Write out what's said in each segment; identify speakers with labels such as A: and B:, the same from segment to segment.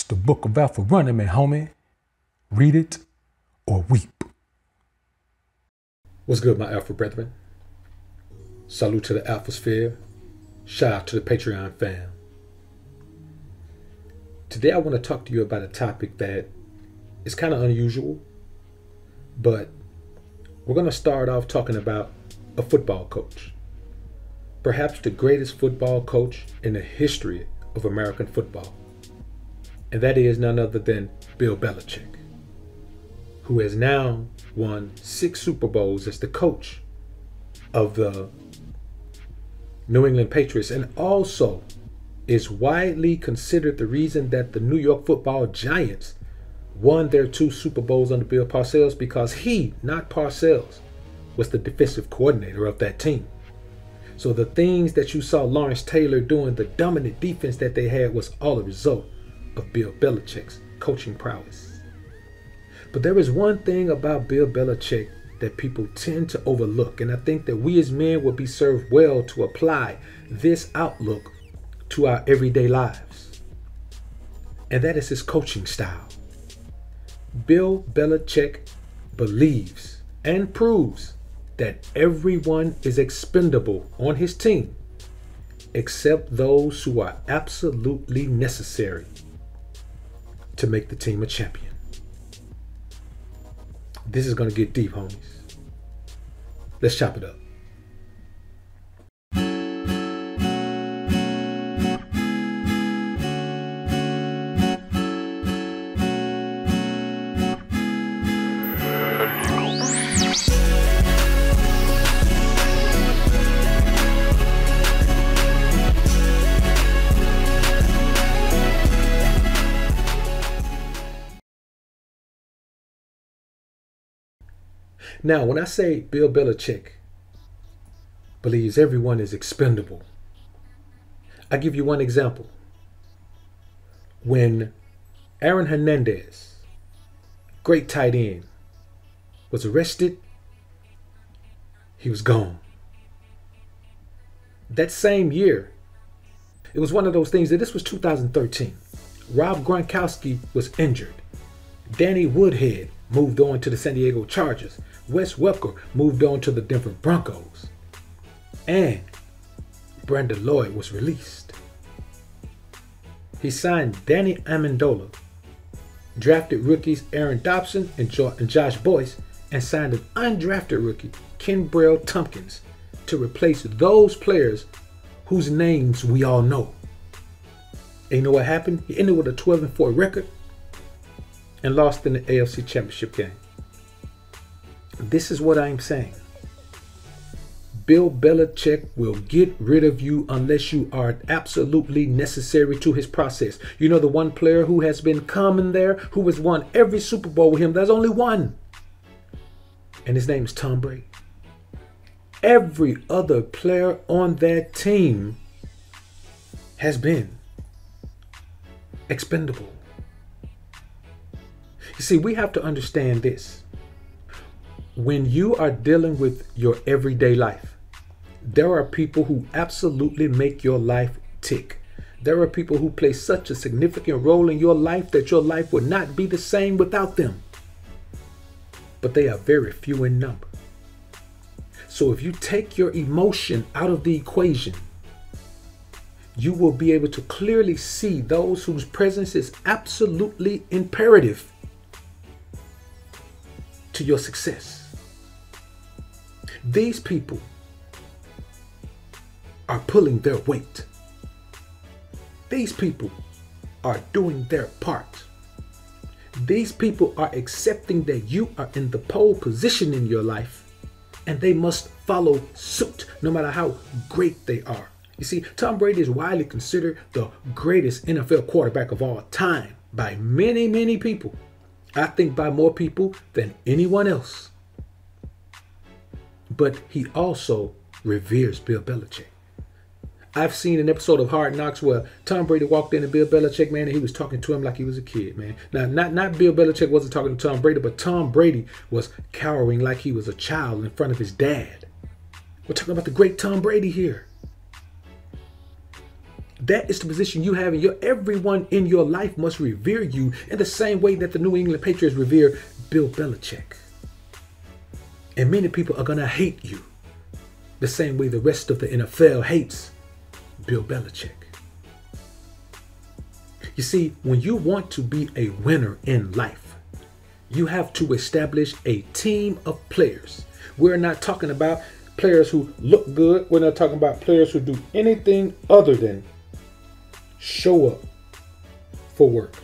A: the book of Alpha running, man, homie. Read it or weep.
B: What's good, my Alpha brethren? Salute to the AlphaSphere. Shout out to the Patreon fam. Today I want to talk to you about a topic that is kind of unusual, but we're going to start off talking about a football coach. Perhaps the greatest football coach in the history of American football. And that is none other than Bill Belichick, who has now won 6 Super Bowls as the coach of the New England Patriots, and also is widely considered the reason that the New York Football Giants won their 2 Super Bowls under Bill Parcells, because he, not Parcells, was the defensive coordinator of that team. So the things that you saw Lawrence Taylor doing, the dominant defense that they had, was all a result of Bill Belichick's coaching prowess. But there is one thing about Bill Belichick that people tend to overlook, and I think that we as men will be served well to apply this outlook to our everyday lives. And that is his coaching style. Bill Belichick believes and proves that everyone is expendable on his team except those who are absolutely necessary to make the team a champion. This is going to get deep, homies. Let's chop it up. Now, when I say Bill Belichick believes everyone is expendable, I'll give you one example. When Aaron Hernandez, great tight end, was arrested, he was gone. That same year, it was one of those things that this was 2013. Rob Gronkowski was injured. Danny Woodhead moved on to the San Diego Chargers. Wes Welker moved on to the Denver Broncos. And Brandon Lloyd was released. He signed Danny Amendola, drafted rookies Aaron Dobson and Josh Boyce, and signed an undrafted rookie, Kenbrell Tompkins, to replace those players whose names we all know. And you know what happened? He ended with a 12-4 record and lost in the AFC Championship game. This is what I'm saying. Bill Belichick will get rid of you unless you are absolutely necessary to his process. You know the one player who has been common there, who has won every Super Bowl with him? There's only one. And his name is Tom Brady. Every other player on that team has been expendable. You see, we have to understand this. When you are dealing with your everyday life, there are people who absolutely make your life tick. There are people who play such a significant role in your life that your life would not be the same without them. But they are very few in number. So if you take your emotion out of the equation, you will be able to clearly see those whose presence is absolutely imperative to your success. These people are pulling their weight. These people are doing their part. These people are accepting that you are in the pole position in your life, and they must follow suit no matter how great they are. You see, Tom Brady is widely considered the greatest NFL quarterback of all time by many, many people. I think by more people than anyone else. But he also reveres Bill Belichick. I've seen an episode of Hard Knocks where Tom Brady walked in to Bill Belichick, man, and he was talking to him like he was a kid, man. Now, not Bill Belichick wasn't talking to Tom Brady, but Tom Brady was cowering like he was a child in front of his dad. We're talking about the great Tom Brady here. That is the position you have, and everyone in your life must revere you in the same way that the New England Patriots revere Bill Belichick. And many people are going to hate you the same way the rest of the NFL hates Bill Belichick. You see, when you want to be a winner in life, you have to establish a team of players. We're not talking about players who look good. We're not talking about players who do anything other than show up for work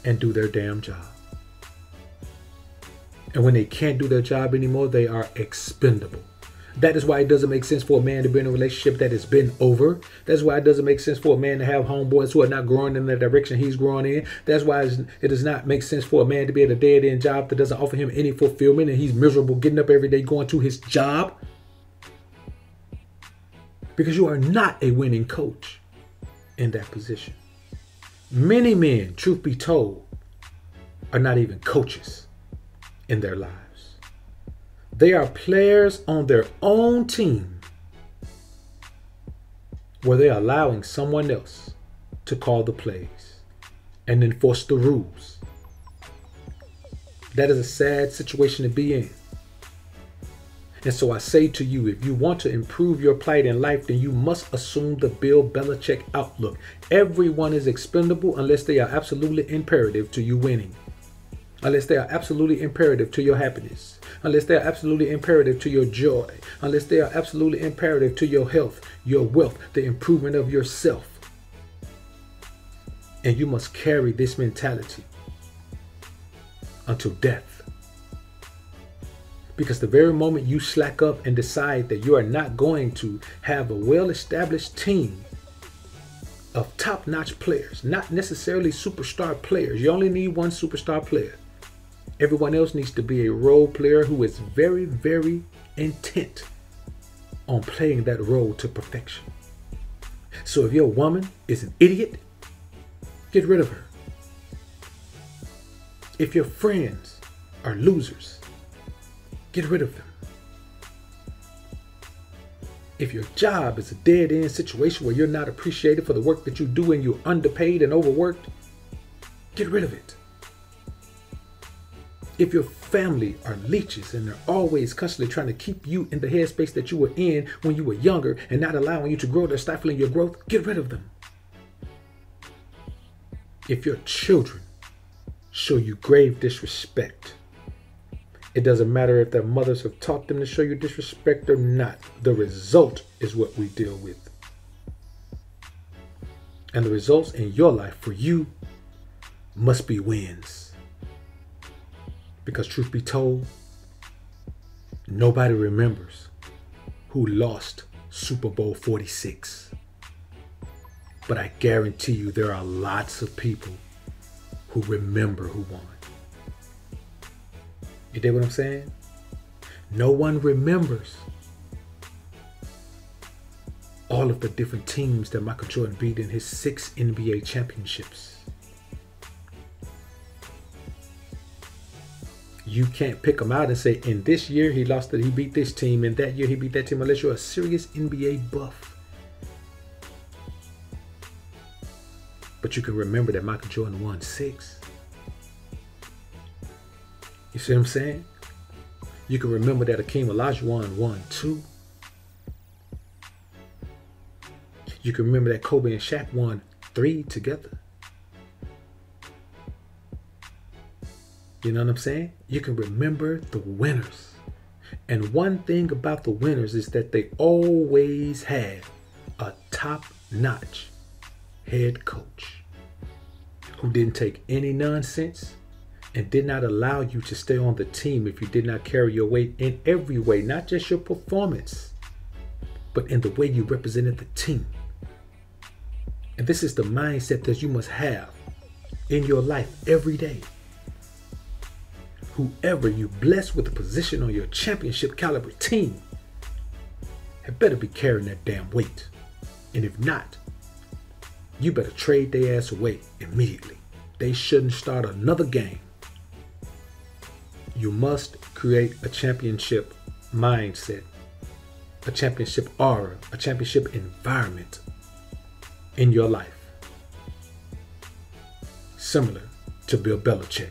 B: and do their damn job. And when they can't do their job anymore, they are expendable. That is why it doesn't make sense for a man to be in a relationship that has been over. That's why it doesn't make sense for a man to have homeboys who are not growing in the direction he's growing in. That's why it does not make sense for a man to be at a dead-end job that doesn't offer him any fulfillment, and he's miserable getting up every day going to his job. Because you are not a winning coach in that position. Many men, truth be told, are not even coaches in their lives. They are players on their own team where they're allowing someone else to call the plays and enforce the rules. That is a sad situation to be in. And so I say to you, if you want to improve your plight in life, then you must assume the Bill Belichick outlook. Everyone is expendable unless they are absolutely imperative to you winning. Unless they are absolutely imperative to your happiness. Unless they are absolutely imperative to your joy. Unless they are absolutely imperative to your health, your wealth, the improvement of yourself. And you must carry this mentality until death. Because the very moment you slack up and decide that you are not going to have a well-established team of top-notch players, not necessarily superstar players. You only need one superstar player. Everyone else needs to be a role player who is very, very intent on playing that role to perfection. So if your woman is an idiot, get rid of her. If your friends are losers, get rid of them. If your job is a dead-end situation where you're not appreciated for the work that you do and you're underpaid and overworked, get rid of it. If your family are leeches and they're always constantly trying to keep you in the headspace that you were in when you were younger and not allowing you to grow, they're stifling your growth, get rid of them. If your children show you grave disrespect, it doesn't matter if their mothers have taught them to show you disrespect or not. The result is what we deal with. And the results in your life for you must be wins. Because truth be told, nobody remembers who lost Super Bowl 46. But I guarantee you there are lots of people who remember who won. You dig what I'm saying? No one remembers all of the different teams that Michael Jordan beat in his 6 NBA championships. You can't pick them out and say, in this year he beat this team, in that year he beat that team, unless you're a serious NBA buff. But you can remember that Michael Jordan won 6. You see what I'm saying? You can remember that Akeem Olajuwon won 2. You can remember that Kobe and Shaq won 3 together. You know what I'm saying? You can remember the winners. And one thing about the winners is that they always had a top-notch head coach who didn't take any nonsense and did not allow you to stay on the team if you did not carry your weight in every way, not just your performance, but in the way you represented the team. And this is the mindset that you must have in your life every day. Whoever you bless with a position on your championship caliber team had better be carrying that damn weight. And if not, you better trade their ass away immediately. They shouldn't start another game. You must create a championship mindset, a championship aura, a championship environment in your life, similar to Bill Belichick.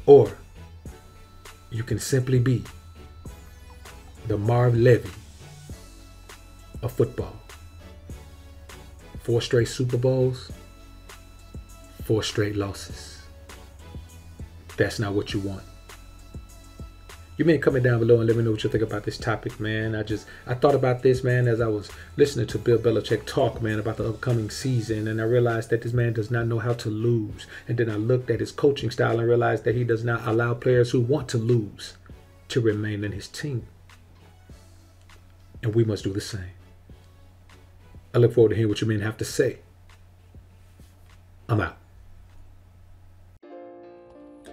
B: Or you can simply be the Marv Levy of football. 4 straight Super Bowls, 4 straight losses. That's not what you want. You may comment down below and let me know what you think about this topic, man. I thought about this, man, as I was listening to Bill Belichick talk, man, about the upcoming season, and I realized that this man does not know how to lose. And then I looked at his coaching style and realized that he does not allow players who want to lose to remain in his team. And we must do the same. I look forward to hearing what you men have to say. I'm out.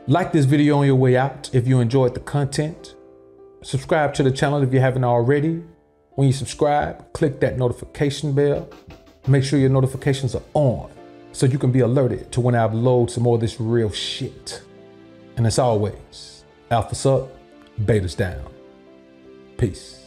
A: Like this video on your way out if you enjoyed the content. Subscribe to the channel if you haven't already. When you subscribe, click that notification bell. Make sure your notifications are on so you can be alerted to when I upload some more of this real shit. And as always, Alpha's up, Beta's down. Peace.